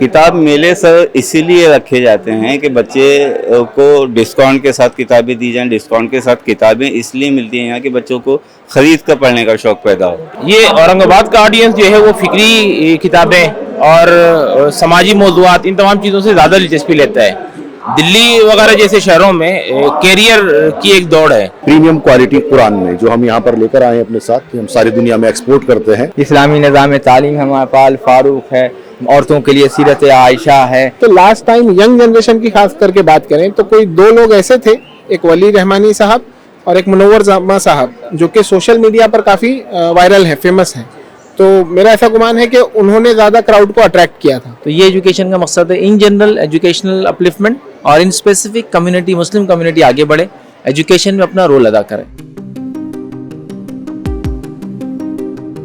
किताब मेले सर इसीलिए रखे जाते हैं कि बच्चे को डिस्काउंट के साथ किताबें दी जाएं। डिस्काउंट के साथ किताबें इसलिए मिलती हैं यहाँ के बच्चों को खरीद कर पढ़ने का शौक पैदा हो। ये औरंगाबाद का ऑडियंस जो है वो फिक्री किताबें और समाजी मौज़ूआत इन तमाम चीज़ों से ज़्यादा दिलचस्पी लेता है। दिल्ली वगैरह जैसे शहरों में कैरियर की एक दौड़ है। प्रीमियम क्वालिटी कुरान में जो हम यहाँ पर लेकर आए हैं अपने साथ, कि हम सारी दुनिया में एक्सपोर्ट करते हैं। इस्लामी निज़ाम तालीम हमारे पास फारूक है, औरतों के लिए सीरत आयशा है। तो लास्ट टाइम यंग जनरेशन की खास करके बात करें तो कोई दो लोग ऐसे थे, एक वली रहमानी साहब और एक मुनव्वर जमा साहब, जो कि सोशल मीडिया पर काफ़ी वायरल है, फेमस है। तो मेरा ऐसा गुमान है कि उन्होंने ज़्यादा क्राउड को अट्रैक्ट किया था। तो ये एजुकेशन का मकसद है इन जनरल एजुकेशनल अपलिफ्टमेंट और in specific community Muslim community आगे बढ़े, एजुकेशन में अपना रोल अदा करे।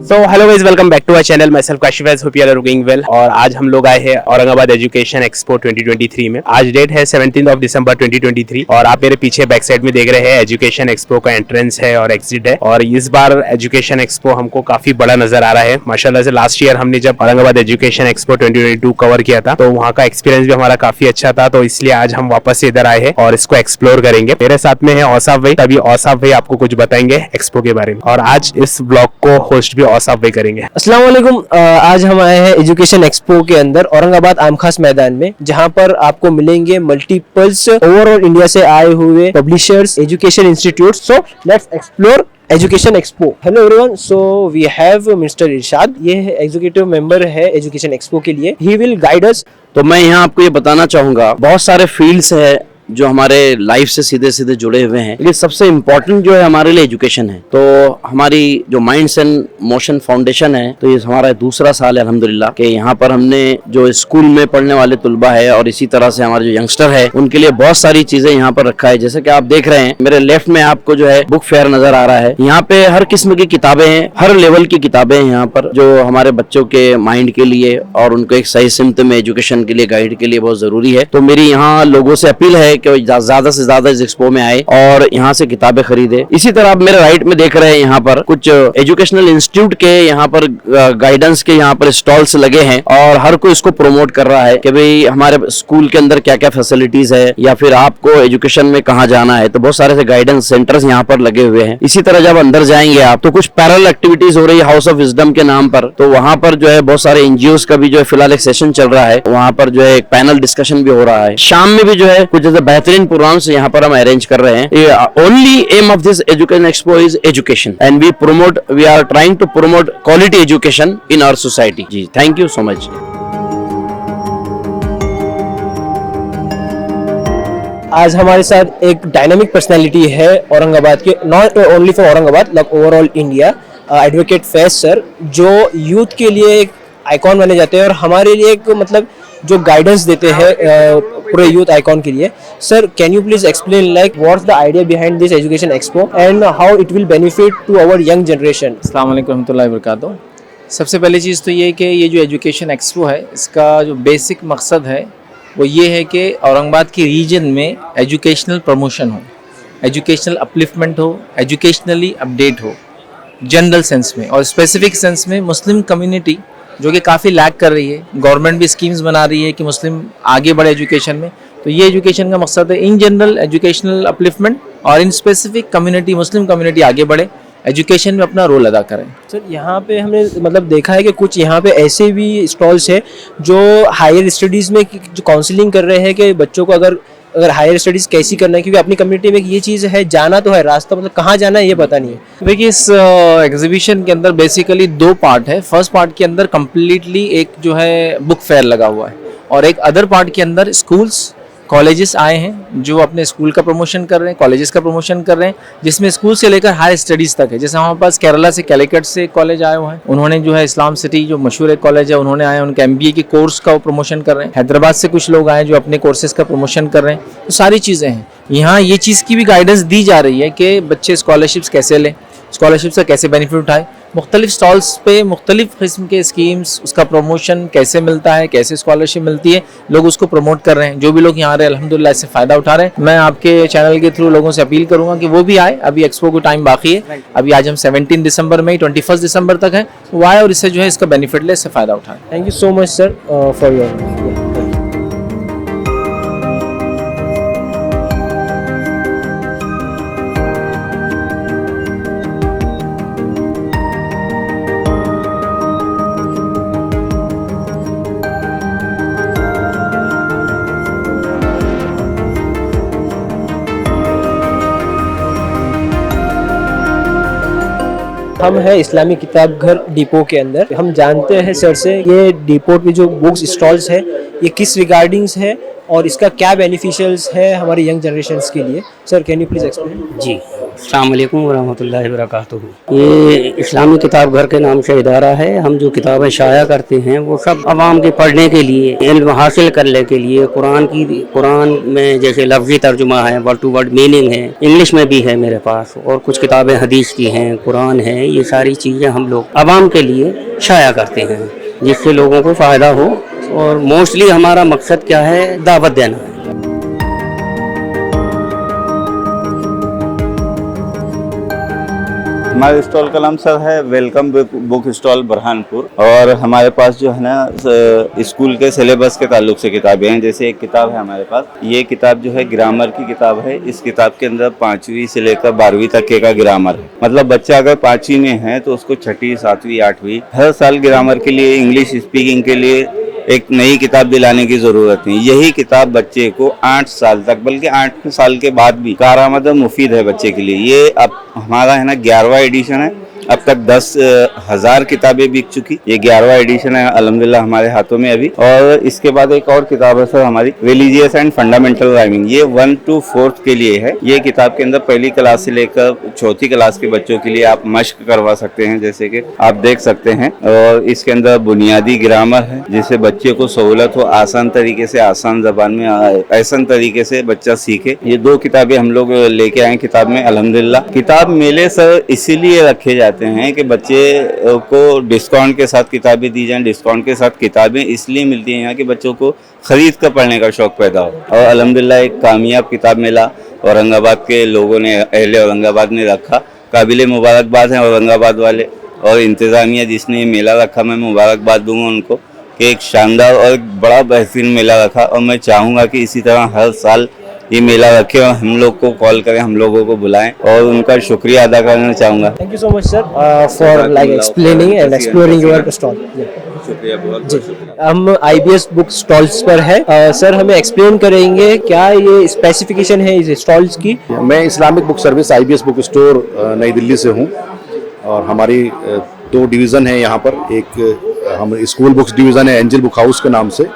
So hello guys, welcome back to our channel. Myself Kashif, hope you all are doing well. और आज हम लोग आए हैं औरंगाबाद एजुकेशन एक्सपो 2023 में। आज डेट है 17 दिसंबर 2023 और आप मेरे पीछे बैक साइड में देख रहे हैं एजुकेशन एक्सपो का एंट्रेंस है और एग्जिट है। और इस बार एजुकेशन एक्सपो हमको काफी बड़ा नजर आ रहा है माशाल्लाह से। लास्ट ईयर हमने जब औरंगाबाद एजुकेशन एक्सपो 2022 कवर किया था तो वहाँ का एक्सपीरियंस भी हमारा काफी अच्छा था, तो इसलिए आज हम वापस से इधर आए हैं और इसको एक्सप्लोर करेंगे। मेरे साथ में है औसाफ भाई, तभी औसाफ भाई आपको कुछ बताएंगे एक्सपो के बारे में और आज इस ब्लॉग को होस्ट भी औसाफ भाई करेंगे। अस्सलाम वालेकुम। आज हम आए हैं एजुकेशन एक्सपो के अंदर औरंगाबाद आमखास मैदान में, जहां पर आपको मिलेंगे मल्टीपल्स ओवरऑल इंडिया से आए हुए publishers, education institutes. So let's explore education expo. Hello everyone, so we have mister Irshad, ये एग्जीक्यूटिव मेंबर है एजुकेशन एक्सपो के लिए। He will guide us. तो मैं यहाँ आपको ये बताना चाहूंगा, बहुत सारे फील्ड्स है जो हमारे लाइफ से सीधे सीधे जुड़े हुए हैं, लेकिन सबसे इम्पोर्टेंट जो है हमारे लिए एजुकेशन है। तो हमारी जो माइंड्स एंड मोशन फाउंडेशन है, तो ये हमारा दूसरा साल है अल्हम्दुलिल्लाह कि यहाँ पर हमने जो स्कूल में पढ़ने वाले तुलबा है और इसी तरह से हमारे जो यंगस्टर है उनके लिए बहुत सारी चीजें यहाँ पर रखा है। जैसे कि आप देख रहे हैं मेरे लेफ्ट में आपको जो है बुक फेयर नजर आ रहा है। यहाँ पे हर किस्म की किताबें हैं, हर लेवल की किताबें हैं यहाँ पर, जो हमारे बच्चों के माइंड के लिए और उनको एक सही सिमत में एजुकेशन के लिए गाइड के लिए बहुत जरूरी है। तो मेरी यहाँ लोगों से अपील है कि ज्यादा से ज्यादा इस एक्सपो में आए और यहाँ से किताबें खरीदे। इसी तरह आप मेरे राइट में देख रहे हैं यहाँ पर कुछ एजुकेशनल इंस्टीट्यूट के यहाँ पर गाइडेंस के यहाँ पर स्टॉल्स लगे हैं और हर कोई इसको प्रमोट कर रहा है कि भाई हमारे स्कूल के अंदर क्या क्या फैसिलिटीज है या फिर आपको एजुकेशन में कहाँ जाना है। तो बहुत सारे से गाइडेंस सेंटर्स यहाँ पर लगे हुए हैं। इसी तरह जब अंदर जाएंगे आप तो कुछ पैरेलल एक्टिविटीज हो रही है हाउस ऑफ विजडम के नाम पर। तो वहाँ पर जो है बहुत सारे एनजीओ का भी जो है फिलहाल एक सेशन चल रहा है, वहाँ पर जो है एक पैनल डिस्कशन भी हो रहा है। शाम में भी जो है कुछ जैसे बेहतरीन प्रोग्राम्स यहाँ पर हम अरेंज कर रहे हैं। Only aim of this education expo is education and we are trying to promote quality education in our society. जी, थैंक यू सो मच। आज हमारे साथ एक डायनामिक पर्सनैलिटी है औरंगाबाद के, not only for Aurangabad, like overall India, advocate Faiz sir, जो youth के लिए एक आइकॉन माने जाते हैं और हमारे लिए एक मतलब जो गाइडेंस देते हैं पूरे यूथ आइकॉन के लिए। Sir, can you please explain like what's the idea behind this education expo and how it will benefit to our young generation. अस्सलाम वालेकुम रहमतुल्लाहि व बरकातुहू। सबसे पहली चीज़ तो ये है कि ये जो एजुकेशन एक्सपो है इसका जो बेसिक मकसद है वो ये है कि औरंगाबाद की रीजन में एजुकेशनल प्रमोशन हो, एजुकेशनल अपलिफ्टमेंट हो, एजुकेशनली अपडेट हो जनरल सेंस में, और स्पेसिफिक सेंस में मुस्लिम कम्युनिटी जो कि काफ़ी लैक कर रही है। गवर्नमेंट भी स्कीम्स बना रही है कि मुस्लिम आगे बढ़े एजुकेशन में। तो ये एजुकेशन का मकसद है इन जनरल एजुकेशनल अपलिफ्टमेंट और in specific community Muslim community आगे बढ़े, एजुकेशन में अपना रोल अदा करें। सर, यहाँ पे हमने मतलब देखा है कि कुछ यहाँ पे ऐसे भी स्टॉल्स है जो हायर स्टडीज़ में जो काउंसलिंग कर रहे हैं कि बच्चों को अगर हायर स्टडीज़ कैसी करना है, क्योंकि अपनी कम्युनिटी में ये चीज़ है, जाना तो है, रास्ता मतलब कहाँ जाना है ये पता नहीं है। देखिए, इस एग्जीबिशन के अंदर बेसिकली दो पार्ट है। फर्स्ट पार्ट के अंदर कम्प्लीटली एक जो है बुक फेयर लगा हुआ है और एक अदर पार्ट के अंदर स्कूल्स कॉलेजेस आए हैं जो अपने स्कूल का प्रमोशन कर रहे हैं, कॉलेजेस का प्रमोशन कर रहे हैं, जिसमें स्कूल से लेकर हायर स्टडीज़ तक है। जैसे हमारे पास केरला से कैलिकट से कॉलेज आए हुए हैं, उन्होंने जो है इस्लाम सिटी जो मशहूर एक कॉलेज है उन्होंने आए, उनके MBA के कोर्स का वो प्रमोशन कर रहे हैं। हैदराबाद से कुछ लोग आए जो अपने कोर्सेज का प्रमोशन कर रहे हैं। तो सारी चीज़ें हैं यहाँ। ये चीज़ की भी गाइडेंस दी जा रही है कि बच्चे स्कॉलरशिप्स कैसे लें, स्कॉलरशिप से कैसे बेनिफिट उठाए। मुख्तलिफ स्टॉल्स पे मुख्तलिफ किस्म के स्कीम्स, उसका प्रमोशन कैसे मिलता है, कैसे स्कॉलरशिप मिलती है, लोग उसको प्रमोट कर रहे हैं। जो भी लोग यहाँ आ रहे हैं अल्हम्दुलिल्लाह इससे फ़ायदा उठा रहे हैं। मैं आपके चैनल के थ्रू लोगों से अपील करूँगा कि वो भी आए। अभी एक्सपो को टाइम बाकी है, अभी आज हम 17 दिसंबर में 21 दिसंबर तक है, वो आए और इससे जो है इसका बेनिफिट ले, इससे फ़ायदा उठाए। Thank you so much sir for your हम हैं इस्लामी किताब घर डिपो के अंदर। हम जानते हैं सर से ये डिपो पे जो बुक्स स्टॉल्स है ये किस रिगार्डिंग्स है और इसका क्या बेनिफिशियल्स है हमारी यंग जनरेशन्स के लिए। Sir can you please explain. जी, अस्सलाम वालेकुम वरहमतुल्लाहि वबरकातुहू। ये इस्लामी किताब घर के नाम से इदारा है। हम जो किताबें शाया करते हैं वो सब आवाम के पढ़ने के लिए, इल्म हासिल करने के लिए, कुरान में जैसे लफ्जी तर्जुमा है, वर्ड टू वर्ड मीनिंग है, इंग्लिश में भी है मेरे पास, और कुछ किताबें हदीस की हैं, कुरान है, ये सारी चीज़ें हम लोग आवाम के लिए शाया करते हैं जिससे लोगों को फ़ायदा हो। और मोस्टली हमारा मकसद क्या है, दावत देना है। हमारे स्टॉल का नाम सर है वेलकम बुक स्टॉल बुरहानपुर, और हमारे पास जो है ना स्कूल के सिलेबस के ताल्लुक से किताबें हैं। जैसे एक किताब है हमारे पास, ये किताब जो है ग्रामर की किताब है। इस किताब के अंदर 5वीं से लेकर 12वीं तक के का ग्रामर है। मतलब बच्चा अगर 5वीं में है तो उसको 6ठी, 7वीं, 8वीं हर साल ग्रामर के लिए, इंग्लिश स्पीकिंग के लिए एक नई किताब दिलाने की जरूरत नहीं। यही किताब बच्चे को 8 साल तक, बल्कि 8 साल के बाद भी कारआमद मुफीद है बच्चे के लिए। ये अब हमारा है ना 11वां एडिशन है। अब तक 10,000 किताबें बिक चुकी। ये 11वां एडिशन है अल्हम्दुलिल्लाह हमारे हाथों में अभी। और इसके बाद एक और किताब है सर हमारी, रिलीजियस एंड फंडामेंटल राइमिंग। ये 1 to 4th के लिए है। ये किताब के अंदर पहली क्लास से लेकर 4थी क्लास के बच्चों के लिए आप मश्क करवा सकते हैं, जैसे कि आप देख सकते हैं। और इसके अंदर बुनियादी ग्रामर है जिससे बच्चे को सहूलत हो, आसान तरीके से, आसान जबान में, आसान तरीके से बच्चा सीखे। ये 2 किताबें हम लोग लेके आए किताब में अल्हम्दुलिल्लाह। किताब मेले सर इसीलिए रखे जाते हैं कि बच्चे को डिस्काउंट के साथ किताबें दी जाएं। डिस्काउंट के साथ किताबें इसलिए मिलती हैं यहाँ कि बच्चों को खरीद कर पढ़ने का शौक पैदा हो। और अल्हम्दुलिल्लाह एक कामयाब किताब मेला औरंगाबाद के लोगों ने, अहले औरंगाबाद ने रखा। काबिल मुबारकबाद हैं औरंगाबाद वाले और इंतज़ामिया जिसने ये मेला रखा। मैं मुबारकबाद दूंगा उनको कि एक शानदार और बड़ा बेहतरीन मेला रखा। और मैं चाहूँगा कि इसी तरह हर साल ये मेला रखे और हम लोग को कॉल करें, हम लोगों को बुलाएं, और उनका शुक्रिया अदा करना चाहूँगा। Thank you so much sir for like explaining and exploring your stall. शुक्रिया, बहुत जी, हम IBS बुक स्टॉल्स पर है। सर हमें एक्सप्लेन करेंगे क्या ये स्पेसिफिकेशन है इस स्टॉल्स की। मैं Islamic book service IBS book store नई दिल्ली से हूँ, और हमारी 2 डिवीज़न है यहाँ पर। एक हम स्कूल बुक्स डिवीज़न है एंजल बुक हाउस के नाम से,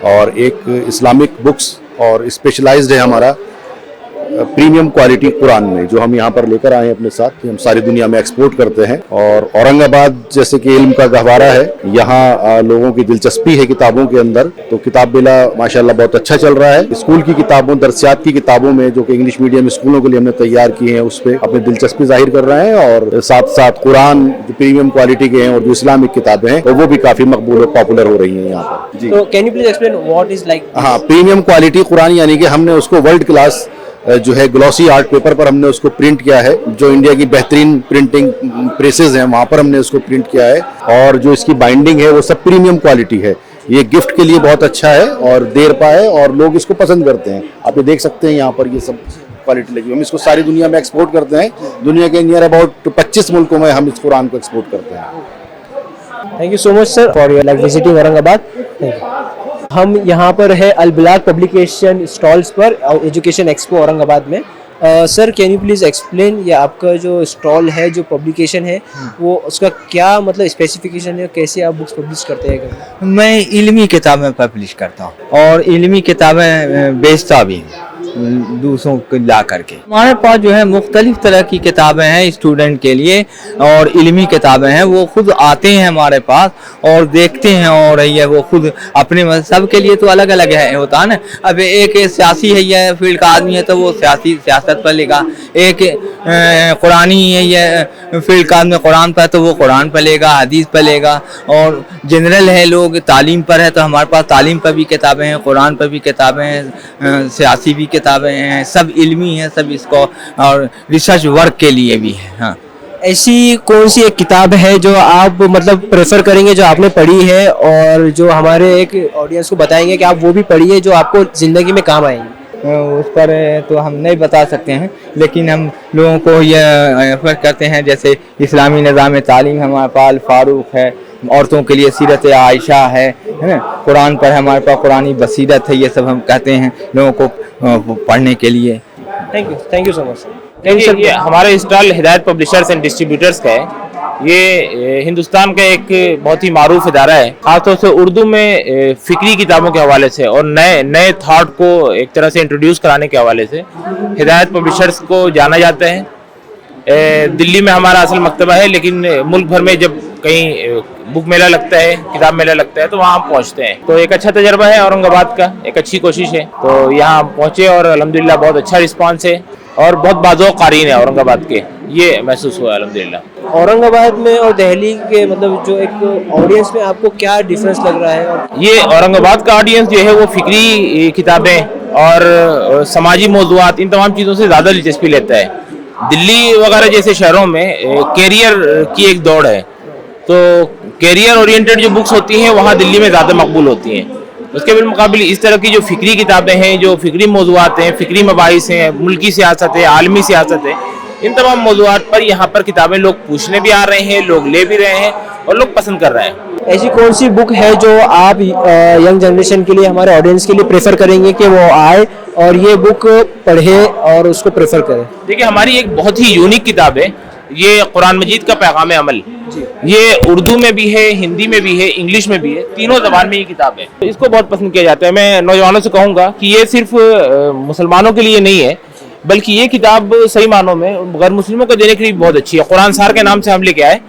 और एक इस्लामिक बुक्स और स्पेशलाइज्ड है हमारा प्रीमियम क्वालिटी कुरान में, जो हम यहाँ पर लेकर आए हैं अपने साथ, कि हम सारी दुनिया में एक्सपोर्ट करते हैं। और औरंगाबाद जैसे कि इल्म का गहवारा है, यहाँ लोगों की दिलचस्पी है किताबों के अंदर, तो किताब मेला माशाल्लाह बहुत अच्छा चल रहा है। स्कूल की किताबों, दरसियात की किताबों में, जो कि इंग्लिश मीडियम स्कूलों के लिए हमने तैयार की हैं, उस पर अपनी दिलचस्पी जाहिर कर रहे हैं। और साथ साथ कुरान जो प्रीमियम क्वालिटी के हैं और जो इस्लामिक किताबें हैं, तो वो भी काफी मकबूल और पॉपुलर हो रही हैं यहाँ पर। जी, तो can you please explain what is like. हाँ, प्रीमियम क्वालिटी कुरान यानी कि हमने उसको वर्ल्ड क्लास जो है ग्लॉसी आर्ट पेपर पर हमने उसको प्रिंट किया है। जो इंडिया की बेहतरीन प्रिंटिंग प्रेसेस हैं वहाँ पर हमने उसको प्रिंट किया है। और जो इसकी बाइंडिंग है वो सब प्रीमियम क्वालिटी है। ये गिफ्ट के लिए बहुत अच्छा है और देर पाए, और लोग इसको पसंद करते हैं। आप ये देख सकते हैं यहाँ पर ये सब क्वालिटी लगी। हम इसको सारी दुनिया में एक्सपोर्ट करते हैं। दुनिया के नियर अबाउट 25 मुल्कों में हम इस कुरान को एक्सपोर्ट करते हैं। Thank you so much sir for your like visiting Aurangabad. Thank you. हम यहाँ पर है अलबलाग पब्लिकेशन स्टॉल्स पर एजुकेशन एक्सपो औरंगाबाद में। Sir can you please explain, ये आपका जो स्टॉल है, जो पब्लिकेशन है, वो उसका क्या मतलब स्पेसिफिकेशन है, कैसे आप बुक्स पब्लिश करते हैं? मैं इल्मी किताबें पब्लिश करता हूँ और इल्मी किताबें बेचता भी हूँ दूसरों को ला करके। हमारे पास जो है मुख्तलिफ तरह की किताबें हैं स्टूडेंट के लिए, और इल्मी किताबें हैं। वो खुद आते हैं हमारे पास और देखते हैं, और ये वो खुद अपने सब के लिए तो अलग अलग है होता है ना। अब एक सियासी है, ये फील्ड का आदमी है तो वो सियासत पर लेगा। एक कुरानी है, ये फील्ड का आदमी कुरान पर, तो वो कुरान पर लेगा, हदीस पर लेगा। और जनरल है, लोग तालीम पर है, तो हमारे पास तालीम पर भी किताबें हैं, कुरान पर भी किताबें हैं, सियासी भी किताबें हैं, सब इल्मी हैं, सब इसको, और रिसर्च वर्क के लिए भी है। हाँ, ऐसी कौन सी एक किताब है जो आप मतलब प्रेफर करेंगे, जो आपने पढ़ी है और जो हमारे एक ऑडियंस को बताएंगे कि आप वो भी पढ़िए, जो आपको ज़िंदगी में काम आएगी? उस पर तो हम नहीं बता सकते हैं, लेकिन हम लोगों को ये रेफर करते हैं। जैसे इस्लामी निज़ाम तालीम हमारे पास फारूक है, औरतों के लिए सीरत आयशा है ना, कुरान पर हमारे पास कुरानी बसीरत है। ये सब हम कहते हैं लोगों को पढ़ने के लिए। Thank you so much. ये हमारा स्टॉल हिदायत पब्लिशर्स एंड डिस्ट्रीब्यूटर्स का है। ये हिंदुस्तान का एक बहुत ही मारूफ इदारा है, खासतौर से उर्दू में फिक्री किताबों के हवाले से और नए नए थॉट को एक तरह से इंट्रोड्यूस कराने के हवाले से हिदायत पब्लिशर्स को जाना जाता है। दिल्ली में हमारा असल मकतबा है, लेकिन मुल्क भर में जब कहीं बुक मेला लगता है, किताब मेला लगता है, तो वहाँ हम पहुँचते हैं। तो एक अच्छा तजर्बा है औरंगाबाद का, एक अच्छी कोशिश है। तो यहाँ पहुँचे और अल्हम्दुलिल्लाह बहुत अच्छा रिस्पांस है और बहुत बाज़ौक़ क़ारीन है औरंगाबाद के, ये महसूस हुआ अल्हम्दुलिल्लाह। औरंगाबाद में और दिल्ली के मतलब जो एक ऑडियंस में आपको क्या डिफरेंस लग रहा है? ये औरंगाबाद का ऑडियंस जो है वो फिक्री किताबें और समाजी मौज़ूआत, इन तमाम चीज़ों से ज़्यादा दिलचस्पी लेता है। दिल्ली वगैरह जैसे शहरों में कैरियर की एक दौड़ है, तो कैरियर ओरिएंटेड जो बुक्स होती हैं वहाँ दिल्ली में ज़्यादा मकबूल होती हैं। उसके बिलमुकाबिल इस तरह की जो फिक्री किताबें हैं, जो फिक्री मौज़ूआत हैं, फिक्री मबाहिस हैं, मुल्की सियासत है, आलमी सियासत है, इन तमाम मौज़ूआत पर यहाँ पर किताबें लोग पूछने भी आ रहे हैं, लोग ले भी रहे हैं और लोग पसंद कर रहे हैं। ऐसी कौन सी बुक है जो आप यंग जनरेशन के लिए, हमारे ऑडियंस के लिए प्रेफर करेंगे कि वो आए और ये बुक पढ़े और उसको प्रेफर करें? देखिए, हमारी एक बहुत ही यूनिक किताब है, ये कुरान मजीद का पैगाम अमल। ये उर्दू में भी है, हिंदी में भी है, इंग्लिश में भी है, तीनों ज़बान में ये किताब है। तो इसको बहुत पसंद किया जाता है। मैं नौजवानों से कहूँगा कि ये सिर्फ मुसलमानों के लिए नहीं है, बल्कि ये किताब सही मानों में गैर मुस्लिमों को देने के लिए बहुत अच्छी है। कुरान सार के नाम से हम लेके आए,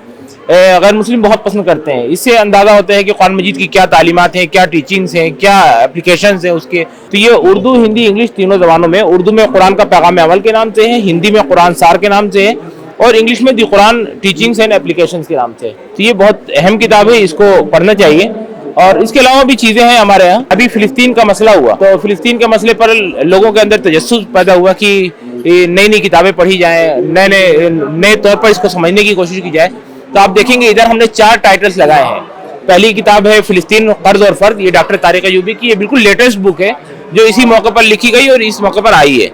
गैर मुस्लिम बहुत पसंद करते हैं। इससे अंदाज़ा होता है कि कुरान मजीद की क्या तालीमात हैं, क्या टीचिंग्स हैं, क्या एप्लीकेशंस हैं उसके। तो ये उर्दू, हिंदी, इंग्लिश तीनों ज़बानों में, उर्दू में कुरान का पैगाम अमल के नाम से है, हिंदी में कुरान सार के नाम से है और इंग्लिश में दी कुरान टीचिंग्स एंड एप्लीकेशंस के नाम से। तो ये बहुत अहम किताब है, इसको पढ़ना चाहिए। और इसके अलावा भी चीज़ें हैं हमारे यहाँ। अभी फ़िलिस्तीन का मसला हुआ, तो फ़िलिस्तीन के मसले पर लोगों के अंदर तजस्सुस पैदा हुआ कि नई नई किताबें पढ़ी जाएँ, नए तौर पर इसको समझने की कोशिश की जाए। तो आप देखेंगे इधर हमने 4 टाइटल्स लगाए हैं। पहली किताब है फ़िलिस्तीन कर्ज और फ़र्द, ये डॉक्टर तारिक अयूबी की, ये बिल्कुल लेटेस्ट बुक है जो इसी मौके पर लिखी गई और इस मौके पर आई है।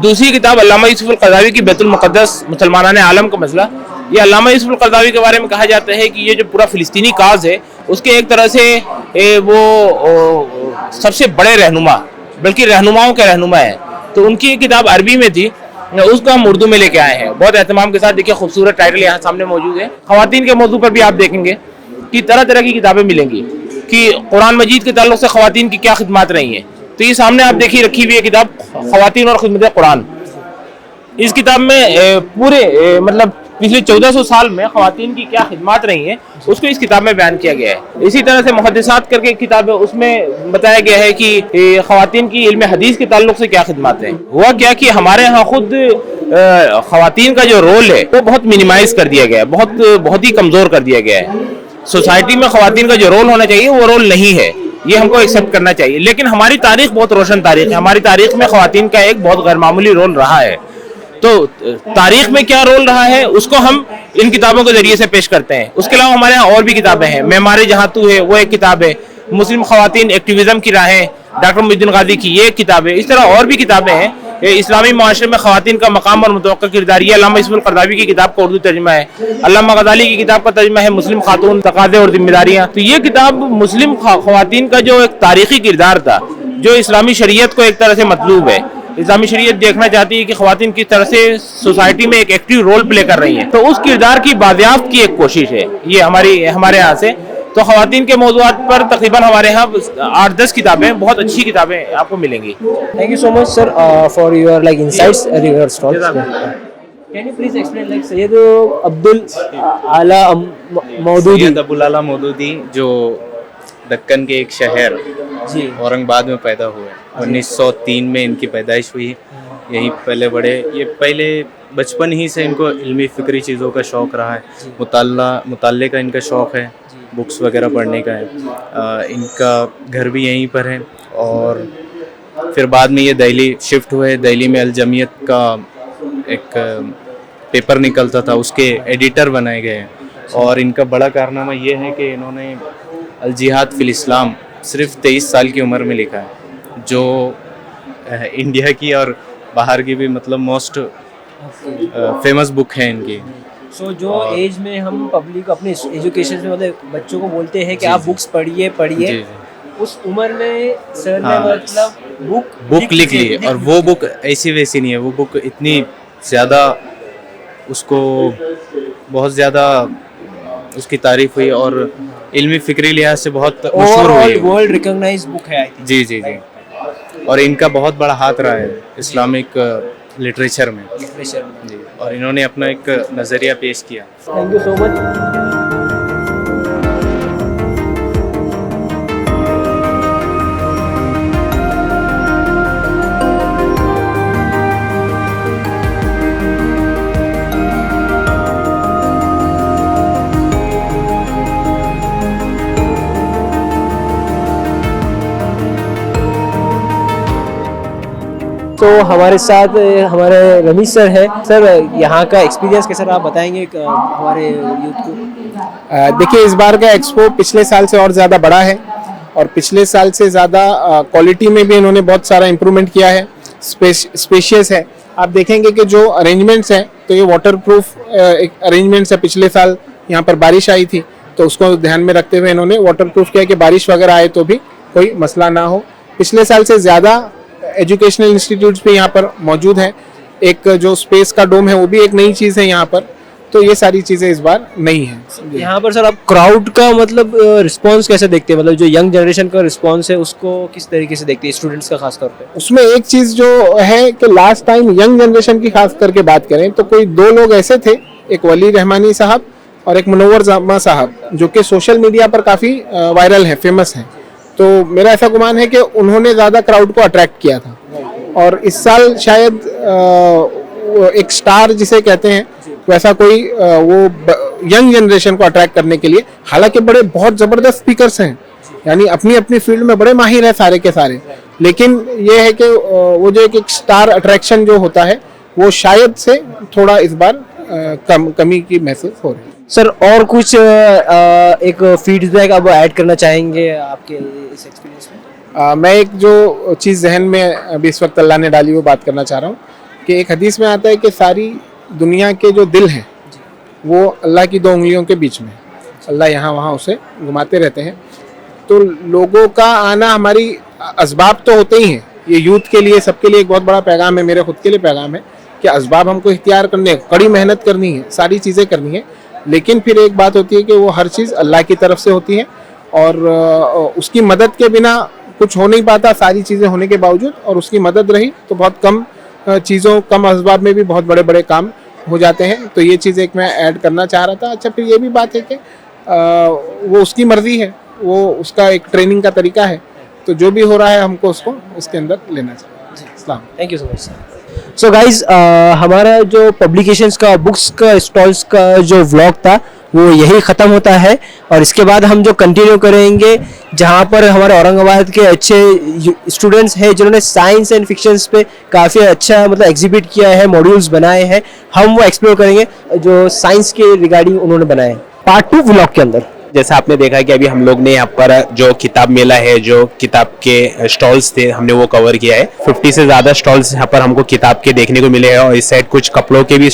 दूसरी किताब अल्लामा यूसुफ अल-क़रज़ावी की बैतुल मुक़द्दस मुसलमानाने आलम का मसला। ये अल्लामा यूसुफ अल-क़रज़ावी के बारे में कहा जाता है कि ये जो पूरा फ़िलिस्तीनी काज है उसके एक तरह से वो सबसे बड़े रहनुमा, बल्कि रहनुमाओं के रहनुमा है। तो उनकी ये किताब अरबी में थी, उसको हम उर्दू में लेके आए हैं बहुत एहतमाम के साथ। देखिए, खूबसूरत टाइटल यहाँ सामने मौजूद है। ख़वातीन के मौजू पर भी आप देखेंगे कि तरह तरह की किताबें मिलेंगी कि कुरान मजीद के ताल्लुक़ से ख़वातीन की क्या खिदमत रही हैं। तो ये सामने आप देखिए रखी हुई है किताब ख़वातीन और खिदमत कुरान। इस किताब में पूरे मतलब पिछले 1400 साल में ख़वातीन की क्या खिदमत रही हैं उसको इस किताब में बयान किया गया है। इसी तरह से मुहद्दिसात करके एक किताब है, उसमें बताया गया है कि ख़वातीन की इल्म हदीस के ताल्लुक़ से क्या खिदमत है। हुआ क्या कि हमारे यहाँ खुद ख़वातीन का जो रोल है वो बहुत मिनिमाइज़ कर दिया गया है, बहुत ही कमज़ोर कर दिया गया है। सोसाइटी में ख़वातीन का जो रोल होना चाहिए वो रोल नहीं है, ये हमको एक्सेप्ट करना चाहिए। लेकिन हमारी तारीख बहुत रोशन तारीख है, हमारी तारीख में ख़वातीन का एक बहुत गैरमामूली रोल रहा है। तो तारीख में क्या रोल रहा है उसको हम इन किताबों के जरिए से पेश करते हैं। उसके अलावा हमारे यहाँ और भी किताबें हैं। मेमारे जहाँ तू है वो एक किताब है, मुस्लिम ख़वातीन एक्टिविज़म की राहें डॉक्टर मुहिद्दीन गाज़ी की ये एक किताब है। इस तरह और भी किताबें हैं। इस्लामी माशरे में ख़वातीन का मकाम और मुतवक्का किरदार, ये अल्लामा यूसुफ अल-क़रज़ावी की किताब का उर्दू तर्जुमा है। अल्लामा गज़ाली की किताब का तर्जुमा है मुस्लिम खातून तकाज़े और जिम्मेदारियाँ। तो ये किताब मुस्लिम ख़वातीन का जो एक तारीख़ी किरदार था, जो इस्लामी शरीयत को एक तरह से मतलूब है। इस्लामी शरीयत देखना चाहती है कि ख़वातीन किस तरह से सोसाइटी में एक एक्टिव रोल प्ले कर रही हैं, तो उस किरदार की बाज़याफ्त की एक कोशिश है ये हमारे यहाँ से। तो ख़वातीन के मौज़ूआत पर तकरीबन हमारे यहाँ 8-10 किताबें, बहुत अच्छी किताबें आपको मिलेंगी। Thank you so much sir for your insights regarding stall. Can you please explain Syed Abdul आला मौदूदी? सैयद अब्दुल आला मौदूदी जो दक्कन के एक शहर औरंगाबाद में पैदा हुए, 1903 में इनकी पैदाइश हुई। यहीं पहले बचपन ही से इनको इल्मी फ़िक्री चीज़ों का शौक़ रहा है, मुताल्ले का इनका शौक़ है, बुक्स वगैरह पढ़ने का है। इनका घर भी यहीं पर है और फिर बाद में ये दिल्ली शिफ्ट हुए। दिल्ली में अल जमीयत का एक पेपर निकलता था, उसके एडिटर बनाए गए। और इनका बड़ा कारनामा ये है कि इन्होंने अल जिहाद फिल इस्लाम सिर्फ 23 साल की उम्र में लिखा है, जो इंडिया की और बाहर की भी मतलब मोस्ट फेमस बुक है इनकी। सो जो एज में हम पब्लिक अपने एजुकेशन में मतलब बच्चों को बोलते हैं कि आप बुक्स पढ़िए, उस उम्र में सर ने मतलब बुक लिख ली। और वो बुक ऐसी वैसी नहीं है, वो बुक इतनी ज़्यादा उसको बहुत ज़्यादा उसकी तारीफ हुई और इल्मी फिक्री लिहाज से बहुत मशहूर हुई। वर्ल्ड रिकॉग्नाइज्ड बुक है, आई थिंक। जी जी जी। और इनका बहुत बड़ा हाथ रहा है इस्लामिक लिटरेचर में जी, और इन्होंने अपना एक नज़रिया पेश किया। Thank you so much. तो हमारे साथ हमारे रमीश सर है। सर, यहाँ का एक्सपीरियंस कैसा रहा, आप बताएंगे हमारे यूथ को? देखिए, इस बार का एक्सपो पिछले साल से और ज़्यादा बड़ा है और पिछले साल से ज़्यादा क्वालिटी में भी इन्होंने बहुत सारा इम्प्रूवमेंट किया है, स्पेशियस है। आप देखेंगे कि जो अरेंजमेंट्स हैं तो ये वाटरप्रूफ एक अरेंजमेंट्स है। पिछले साल यहाँ पर बारिश आई थी तो उसको ध्यान में रखते हुए इन्होंने वाटरप्रूफ किया कि बारिश वगैरह आए तो भी कोई मसला ना हो। पिछले साल से ज़्यादा एजुकेशनल इंस्टीट्यूट्स भी यहाँ पर मौजूद हैं। एक जो स्पेस का डोम है वो भी एक नई चीज़ है यहाँ पर, तो ये सारी चीज़ें इस बार नई हैं। यहाँ पर सर आप क्राउड का मतलब रिस्पांस कैसे देखते हैं, मतलब जो यंग जनरेशन का रिस्पांस है उसको किस तरीके से देखते हैं, स्टूडेंट्स का खास तौर पे? उसमें एक चीज़ जो है कि लास्ट टाइम यंग जनरेशन की खास करके बात करें तो कोई दो लोग ऐसे थे, एक वली रहमानी साहब और एक मुनव्वर जमा साहब, जो कि सोशल मीडिया पर काफ़ी वायरल है, फेमस हैं। तो मेरा ऐसा गुमान है कि उन्होंने ज़्यादा क्राउड को अट्रैक्ट किया था और इस साल शायद एक स्टार जिसे कहते हैं वैसा कोई वो यंग जनरेशन को अट्रैक्ट करने के लिए, हालांकि बड़े बहुत ज़बरदस्त स्पीकर्स हैं, यानी अपनी अपनी फील्ड में बड़े माहिर हैं सारे के सारे, लेकिन ये है कि वो जो एक स्टार अट्रैक्शन जो होता है वो शायद से थोड़ा इस बार कमी की महसूस हो रही है। सर, और कुछ एक फीडबैक आप ऐड करना चाहेंगे आपके इस एक्सपीरियंस में? मैं एक जो चीज़ जहन में अभी इस वक्त अल्लाह ने डाली वो बात करना चाह रहा हूँ कि एक हदीस में आता है कि सारी दुनिया के जो दिल हैं वो अल्लाह की दो उंगलियों के बीच में है। अल्लाह यहाँ वहाँ उसे घुमाते रहते हैं। तो लोगों का आना, हमारी असबाब तो होते ही हैं, ये यूथ के लिए सबके लिए एक बहुत बड़ा पैगाम है, मेरे खुद के लिए पैगाम है कि असबाब हमको इख्तियार करने हैं, कड़ी मेहनत करनी है, सारी चीज़ें करनी है, लेकिन फिर एक बात होती है कि वो हर चीज़ अल्लाह की तरफ से होती है और उसकी मदद के बिना कुछ हो नहीं पाता, सारी चीज़ें होने के बावजूद, और उसकी मदद रही तो बहुत कम चीज़ों, कम असबाब में भी बहुत बड़े बड़े काम हो जाते हैं। तो ये चीज़ एक मैं ऐड करना चाह रहा था। अच्छा, फिर ये भी बात है कि वो उसकी मर्ज़ी है, वो उसका एक ट्रेनिंग का तरीका है, तो जो भी हो रहा है हमको उसको उसके अंदर लेना चाहिए। Thank you so much sir. So guys, हमारा जो पब्लिकेशंस का, बुक्स का, स्टॉल्स का जो व्लॉग था वो यही ख़त्म होता है और इसके बाद हम जो कंटिन्यू करेंगे जहाँ पर हमारे औरंगाबाद के अच्छे स्टूडेंट्स हैं जिन्होंने साइंस एंड फिक्शंस पे काफ़ी अच्छा मतलब एग्जिबिट किया है, मॉड्यूल्स बनाए हैं, हम वो एक्सप्लोर करेंगे जो साइंस के रिगार्डिंग उन्होंने बनाए हैं पार्ट 2 व्लॉग के अंदर। जैसा आपने देखा कि अभी हम लोग ने यहाँ पर जो किताब मेला है, जो किताब के स्टॉल्स थे, हमने वो कवर किया है। 50 से ज़्यादा स्टॉल्स यहाँ पर हमको किताब के देखने को मिले हैं और इस साइड कुछ कपड़ों के भी,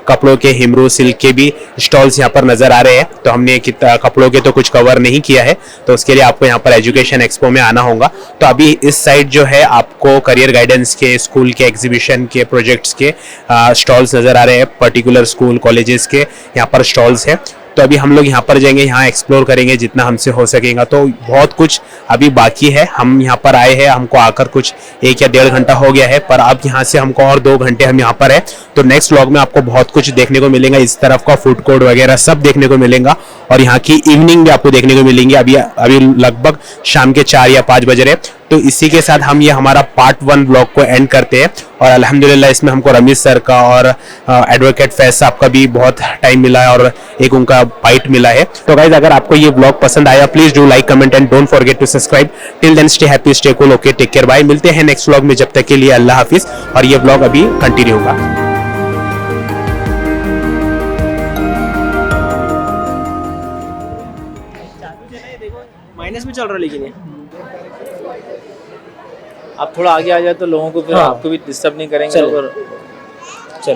कपड़ों के, हिमरू सिल्क के भी स्टॉल्स यहाँ पर नज़र आ रहे हैं। तो हमने कपड़ों के तो कुछ कवर नहीं किया है, तो उसके लिए आपको यहाँ पर एजुकेशन एक्सपो में आना होगा। तो अभी इस साइड जो है आपको करियर गाइडेंस के, स्कूल के, एग्जीबिशन के, प्रोजेक्ट्स के स्टॉल्स नज़र आ रहे हैं। पर्टिकुलर स्कूल कॉलेजेस के यहाँ पर स्टॉल्स हैं। तो अभी हम लोग यहाँ पर जाएंगे, यहाँ एक्सप्लोर करेंगे जितना हमसे हो सकेगा। तो बहुत कुछ अभी बाकी है। हम यहाँ पर आए हैं, हमको आकर कुछ 1 या 1.5 घंटा हो गया है, पर अब यहाँ से हमको और 2 घंटे हम यहाँ पर है। तो नेक्स्ट व्लॉग में आपको बहुत कुछ देखने को मिलेगा, इस तरफ का फूड कोर्ट वगैरह सब देखने को मिलेगा और यहाँ की इवनिंग भी आपको देखने को मिलेंगी। अभी लगभग शाम के 4 या 5 बज रहे। तो इसी के साथ हम ये हमारा पार्ट 1 ब्लॉग को एंड करते हैं और अल्हम्दुलिल्लाह इसमें हमको रमीज सर का और एडवोकेट फैज साहब का भी बहुत टाइम मिला है और एक उनका बाइट मिला है। तो गाइज, अगर आपको ये ब्लॉग पसंद आया please do like, comment and don't forget to subscribe. Till then stay happy, stay cool, okay, take care, bye. मिलते हैं नेक्स्ट व्लॉग में, जब तक के लिए अल्लाह हाफिज। और ये ब्लॉग अभी कंटिन्यू होगा। माइनस में चल रहा है लेकिन ये आप थोड़ा आगे आ जाए तो लोगों को फिर आपको भी डिस्टर्ब नहीं करेंगे। चलो।